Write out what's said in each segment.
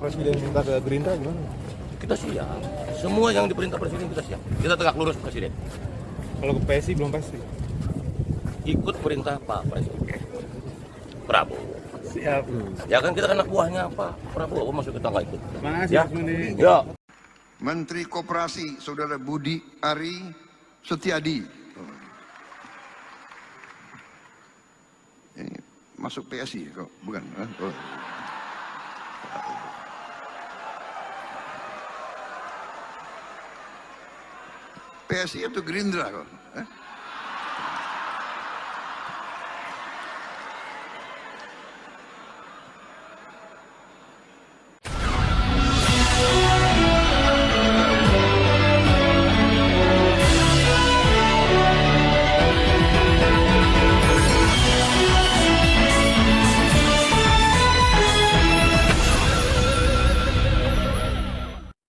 Presiden minta ke Gerindra gimana? Kita siap. Semua yang diperintah Presiden kita siap. Kita tegak lurus Presiden. Kalau ke PSI belum pasti. Ikut perintah Pak Presiden Prabowo. Siap. Ya kan kita anak buahnya Pak Prabowo, masuk kita nggak ikut. Makasih Ya. Mas Muni. Ya. Menteri Koperasi Saudara Budi Ari Setiadi. Ini masuk PSI kok, bukan? Oh. PSI atau Gerindra kok?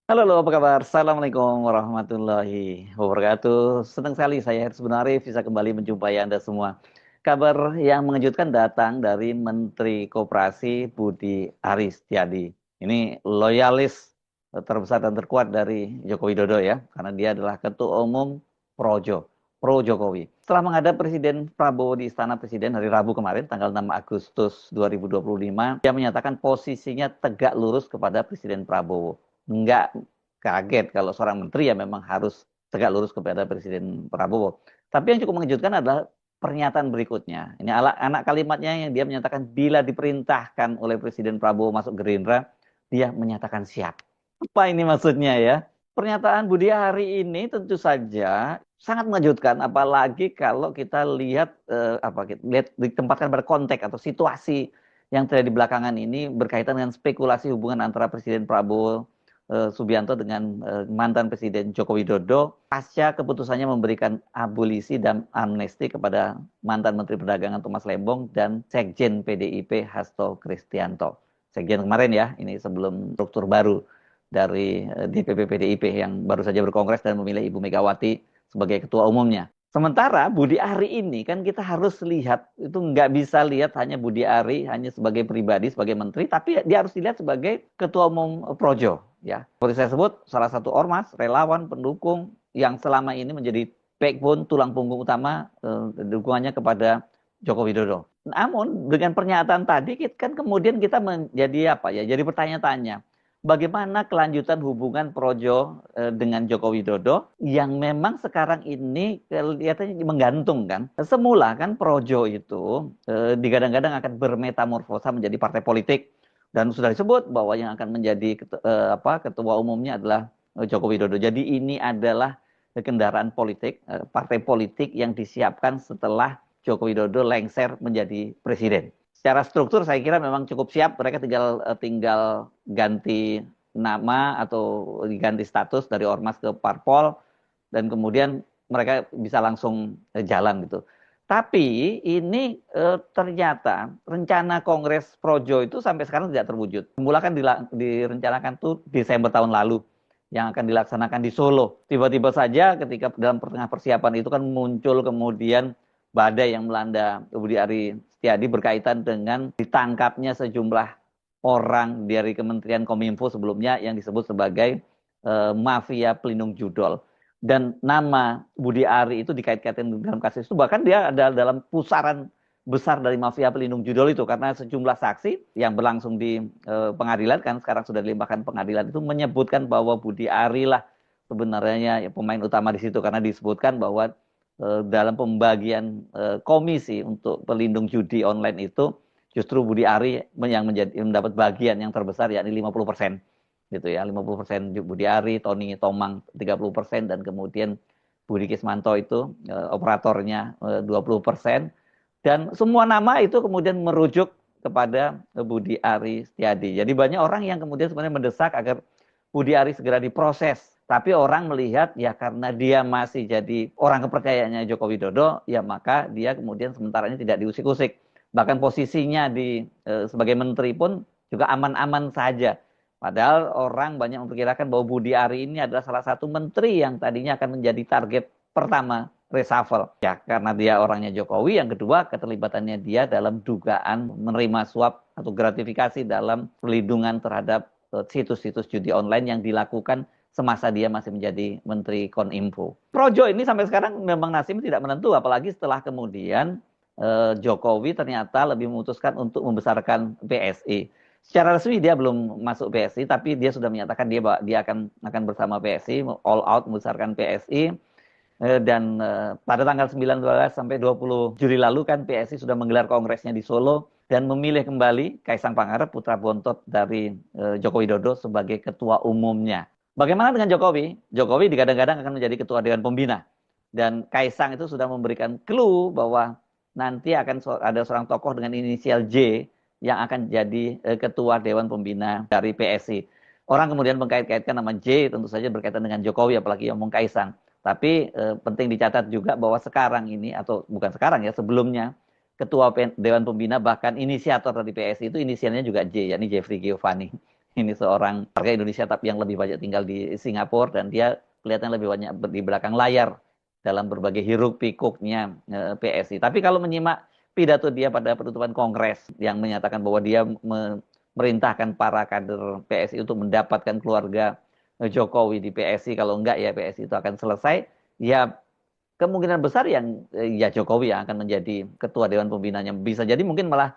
Halo, apa kabar? Assalamualaikum warahmatullahi wabarakatuh. Senang sekali saya Haris Bunarif bisa kembali menjumpai Anda semua. Kabar yang mengejutkan datang dari Menteri Koperasi Budi Ari Setiadi. Ini loyalis terbesar dan terkuat dari Joko Widodo ya, karena dia adalah Ketua Umum Projo, Pro Jokowi. Setelah menghadap Presiden Prabowo di Istana Presiden hari Rabu kemarin, tanggal 6 Agustus 2025, dia menyatakan posisinya tegak lurus kepada Presiden Prabowo. Nggak kaget kalau seorang menteri ya memang harus tegak lurus kepada Presiden Prabowo. Tapi yang cukup mengejutkan adalah pernyataan berikutnya. Ini anak kalimatnya yang dia menyatakan bila diperintahkan oleh Presiden Prabowo masuk Gerindra, dia menyatakan siap. Apa ini maksudnya ya? Pernyataan Budi Ari ini tentu saja sangat mengejutkan, apalagi kalau kita lihat ditempatkan pada konteks atau situasi yang terjadi belakangan ini berkaitan dengan spekulasi hubungan antara Presiden Prabowo Subianto dengan mantan Presiden Joko Widodo pasca keputusannya memberikan abolisi dan amnesti kepada mantan Menteri Perdagangan Thomas Lembong dan Sekjen PDIP Hasto Kristianto. Sekjen kemarin ya, ini sebelum struktur baru dari DPP PDIP yang baru saja berkongres dan memilih Ibu Megawati sebagai ketua umumnya. Sementara Budi Ari ini kan kita harus lihat, itu nggak bisa lihat hanya Budi Ari hanya sebagai pribadi, sebagai menteri, tapi dia harus dilihat sebagai ketua umum Projo. Ya, seperti saya sebut, salah satu ormas, relawan, pendukung yang selama ini menjadi backbone, tulang punggung utama dukungannya kepada Joko Widodo. Namun dengan pernyataan tadi kan kemudian kita menjadi jadi bertanya-tanya. Bagaimana kelanjutan hubungan Projo dengan Joko Widodo yang memang sekarang ini kelihatannya menggantung kan. Semula kan Projo itu digadang-gadang akan bermetamorfosa menjadi partai politik. Dan sudah disebut bahwa yang akan menjadi ketua umumnya adalah Joko Widodo. Jadi ini adalah kendaraan politik, partai politik yang disiapkan setelah Joko Widodo lengser menjadi presiden. Secara struktur saya kira memang cukup siap, mereka tinggal ganti nama atau diganti status dari ormas ke parpol dan kemudian mereka bisa langsung jalan gitu. Tapi ini ternyata rencana Kongres Projo itu sampai sekarang tidak terwujud. Semula kan direncanakan tuh Desember tahun lalu yang akan dilaksanakan di Solo. Tiba-tiba saja ketika dalam tengah persiapan itu kan muncul kemudian badai yang melanda Budi Ari Setiadi berkaitan dengan ditangkapnya sejumlah orang dari Kementerian Kominfo sebelumnya yang disebut sebagai mafia pelindung judol. Dan nama Budi Ari itu dikait-kaitkan dalam kasus itu, bahkan dia ada dalam pusaran besar dari mafia pelindung judol itu, karena sejumlah saksi yang berlangsung di pengadilan, kan sekarang sudah dilimpahkan pengadilan, itu menyebutkan bahwa Budi Ari lah sebenarnya pemain utama di situ, karena disebutkan bahwa dalam pembagian komisi untuk pelindung judi online itu justru Budi Ari yang mendapat bagian yang terbesar, yakni 50%. Gitu ya, 50% Budi Ari, Tony Tomang 30%, dan kemudian Budi Kismanto itu operatornya 20%, dan semua nama itu kemudian merujuk kepada Budi Ari Setiadi. Jadi banyak orang yang kemudian sebenarnya mendesak agar Budi Ari segera diproses, tapi orang melihat ya karena dia masih jadi orang kepercayaannya Joko Widodo, ya maka dia kemudian sementara ini tidak diusik-usik. Bahkan posisinya sebagai menteri pun juga aman-aman saja. Padahal orang banyak memperkirakan bahwa Budi Ari ini adalah salah satu menteri yang tadinya akan menjadi target pertama reshuffle. Ya, karena dia orangnya Jokowi. Yang kedua, keterlibatannya dia dalam dugaan menerima suap atau gratifikasi dalam perlindungan terhadap situs-situs judi online yang dilakukan semasa dia masih menjadi Menteri Kominfo. Projo ini sampai sekarang memang nasibnya tidak menentu, apalagi setelah kemudian Jokowi ternyata lebih memutuskan untuk membesarkan PSI. Secara resmi dia belum masuk PSI, tapi dia sudah menyatakan dia akan bersama PSI, all out membesarkan PSI. Dan pada tanggal 19 sampai 20 Juli lalu kan PSI sudah menggelar kongresnya di Solo dan memilih kembali Kaisang Pangarep, putra bontot dari Joko Widodo sebagai ketua umumnya. Bagaimana dengan Jokowi? Jokowi digadang-gadang akan menjadi ketua Dewan Pembina. Dan Kaisang itu sudah memberikan clue bahwa nanti akan ada seorang tokoh dengan inisial J yang akan jadi ketua Dewan Pembina dari PSI. Orang kemudian mengkait-kaitkan nama J tentu saja berkaitan dengan Jokowi, apalagi ngomong Kaisang. Tapi penting dicatat juga bahwa sekarang ini, atau bukan sekarang ya, sebelumnya Ketua Dewan Pembina bahkan inisiator dari PSI itu inisialnya juga J, yakni Jeffrey Giovanni. Ini seorang warga Indonesia tapi yang lebih banyak tinggal di Singapura, dan dia kelihatan lebih banyak di belakang layar dalam berbagai hiruk pikuknya PSI. Tapi kalau menyimak pidato dia pada penutupan Kongres yang menyatakan bahwa dia memerintahkan para kader PSI untuk mendapatkan keluarga Jokowi di PSI, kalau enggak ya PSI itu akan selesai, ya kemungkinan besar yang ya Jokowi yang akan menjadi ketua Dewan Pembinanya. Bisa jadi mungkin malah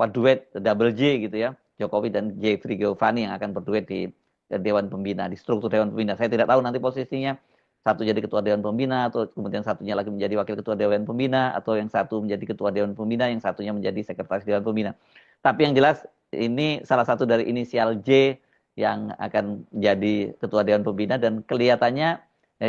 duet double J gitu ya, Jokowi dan Jeffrey Giovanni yang akan berduet di Dewan Pembina, di struktur Dewan Pembina. Saya tidak tahu nanti posisinya, satu jadi ketua Dewan Pembina, atau kemudian satunya lagi menjadi wakil ketua Dewan Pembina, atau yang satu menjadi ketua Dewan Pembina, yang satunya menjadi sekretaris Dewan Pembina. Tapi yang jelas ini salah satu dari inisial J yang akan jadi ketua Dewan Pembina, dan kelihatannya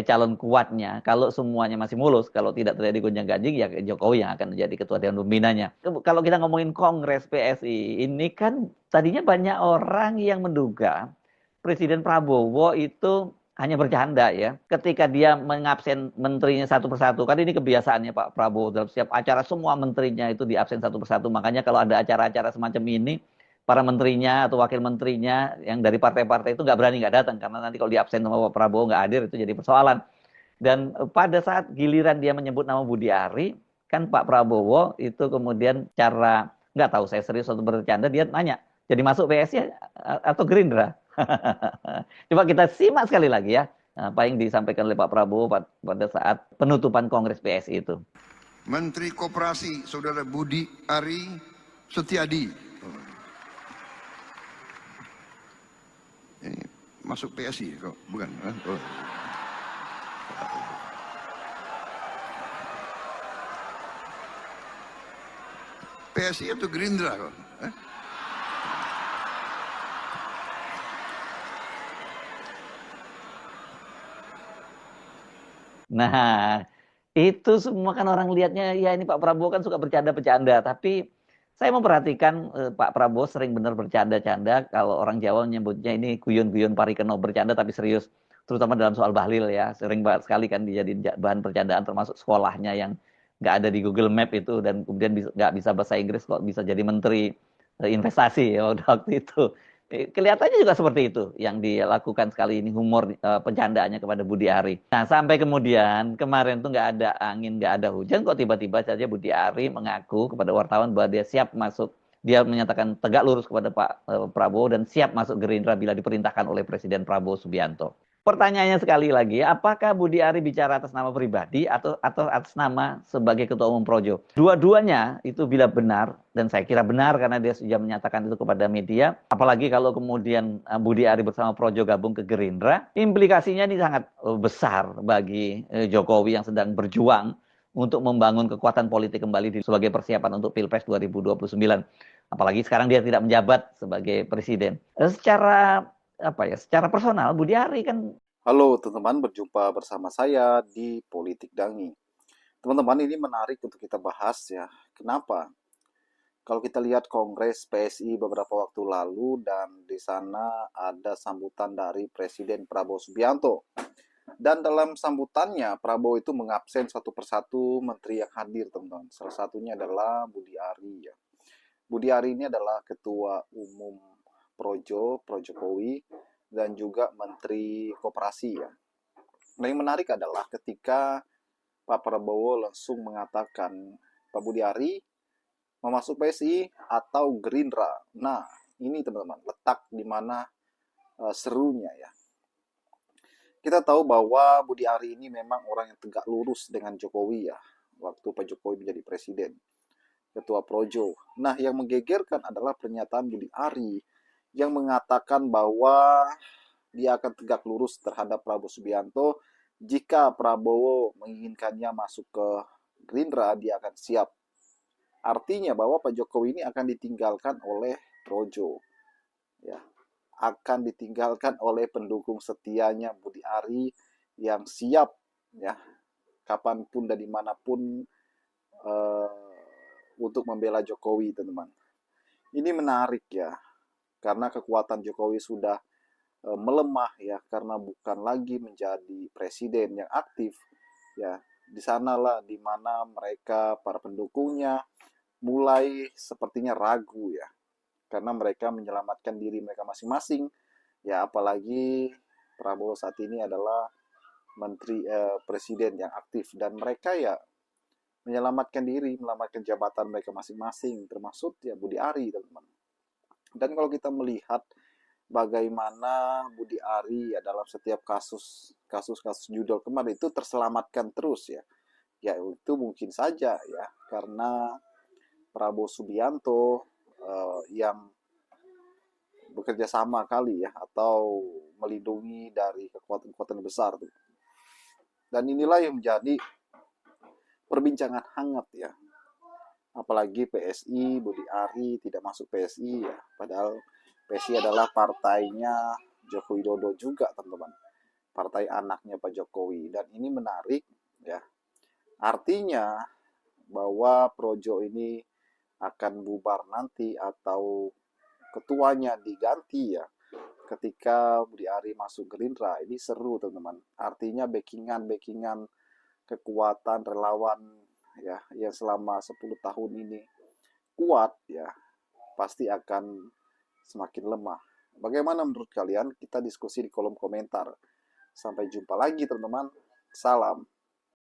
calon kuatnya kalau semuanya masih mulus, kalau tidak terjadi gonjang-ganjing, ya Jokowi yang akan menjadi ketua Dewan Pembinanya. Kalau kita ngomongin Kongres PSI ini kan tadinya banyak orang yang menduga Presiden Prabowo itu hanya bercanda ya, ketika dia mengabsen menterinya satu persatu. Kan ini kebiasaannya Pak Prabowo, dalam setiap acara semua menterinya itu diabsen satu persatu. Makanya kalau ada acara-acara semacam ini, para menterinya atau wakil menterinya yang dari partai-partai itu nggak datang, karena nanti kalau diabsen sama Pak Prabowo nggak hadir itu jadi persoalan. Dan pada saat giliran dia menyebut nama Budi Ari, kan Pak Prabowo itu kemudian cara nggak tahu saya serius atau bercanda, dia nanya, jadi masuk PSI atau Gerindra? Coba kita simak sekali lagi ya apa yang disampaikan oleh Pak Prabowo pada saat penutupan Kongres PSI itu. Menteri Koperasi Saudara Budi Ari Setiadi. Ini masuk PSI kok, bukan? Oh. PSI itu Gerindra kok. Nah, itu semua kan orang lihatnya, ya ini Pak Prabowo kan suka bercanda-bercanda, tapi saya memperhatikan Pak Prabowo sering benar bercanda-canda. Kalau orang Jawa menyebutnya ini guyon-guyon parikeno, bercanda tapi serius. Terutama dalam soal bahlil ya, sering banget sekali kan dijadiin bahan bercandaan, termasuk sekolahnya yang nggak ada di Google Map itu, dan kemudian nggak bisa bahasa Inggris kok bisa jadi menteri investasi ya waktu itu. Kelihatannya juga seperti itu yang dilakukan sekali ini, humor pencandaannya kepada Budi Ari. Nah, sampai kemudian kemarin tuh nggak ada angin, nggak ada hujan, kok tiba-tiba saja Budi Ari mengaku kepada wartawan bahwa dia siap masuk, dia menyatakan tegak lurus kepada Pak Prabowo dan siap masuk Gerindra bila diperintahkan oleh Presiden Prabowo Subianto. Pertanyaannya sekali lagi, apakah Budi Ari bicara atas nama pribadi atau atas nama sebagai Ketua Umum Projo? Dua-duanya itu bila benar, dan saya kira benar karena dia sudah menyatakan itu kepada media, apalagi kalau kemudian Budi Ari bersama Projo gabung ke Gerindra, implikasinya ini sangat besar bagi Jokowi yang sedang berjuang untuk membangun kekuatan politik kembali sebagai persiapan untuk Pilpres 2029. Apalagi sekarang dia tidak menjabat sebagai presiden. Secara personal Budi Ari kan. Halo teman-teman, berjumpa bersama saya di Politik Dangi. Teman-teman, ini menarik untuk kita bahas ya. Kenapa? Kalau kita lihat Kongres PSI beberapa waktu lalu, dan di sana ada sambutan dari Presiden Prabowo Subianto. Dan dalam sambutannya, Prabowo itu mengabsen satu persatu menteri yang hadir, teman-teman. Salah satunya adalah Budi Ari ya. Budi Ari ini adalah Ketua Umum Projo Jokowi, dan juga Menteri Koperasi ya. Nah, yang menarik adalah ketika Pak Prabowo langsung mengatakan Pak Budi Ari mau masuk PSI atau Gerindra. Nah, ini teman-teman, letak di mana serunya ya. Kita tahu bahwa Budi Ari ini memang orang yang tegak lurus dengan Jokowi ya, waktu Pak Jokowi menjadi presiden, ketua Projo. Nah, yang menggegerkan adalah pernyataan Budi Ari yang mengatakan bahwa dia akan tegak lurus terhadap Prabowo Subianto. Jika Prabowo menginginkannya masuk ke Gerindra, dia akan siap. Artinya bahwa Pak Jokowi ini akan ditinggalkan oleh Projo. Ya, akan ditinggalkan oleh pendukung setianya Budi Ari yang siap ya kapanpun dan dimanapun untuk membela Jokowi, teman-teman. Ini menarik ya, karena kekuatan Jokowi sudah melemah ya, karena bukan lagi menjadi presiden yang aktif ya. Di sanalah dimana mereka para pendukungnya mulai sepertinya ragu ya, karena mereka menyelamatkan diri mereka masing-masing ya, apalagi Prabowo saat ini adalah presiden yang aktif dan mereka ya menyelamatkan diri, menyelamatkan jabatan mereka masing-masing, termasuk ya Budi Ari, teman-teman. Dan kalau kita melihat bagaimana Budi Ari ya dalam setiap kasus judul kemarin itu terselamatkan terus ya, ya itu mungkin saja ya karena Prabowo Subianto yang bekerja sama kali ya, atau melindungi dari kekuatan-kekuatan besar tuh. Dan inilah yang menjadi perbincangan hangat ya. Apalagi PSI, Budi Ari tidak masuk PSI ya, padahal PSI adalah partainya Joko Widodo juga, teman-teman. Partai anaknya Pak Jokowi. Dan ini menarik ya. Artinya bahwa Projo ini akan bubar nanti atau ketuanya diganti ya ketika Budi Ari masuk Gerindra. Ini seru, teman-teman. Artinya backingan kekuatan relawan ya yang selama 10 tahun ini kuat ya pasti akan semakin lemah. Bagaimana menurut kalian? Kita diskusi di kolom komentar. Sampai jumpa lagi, teman-teman. Salam.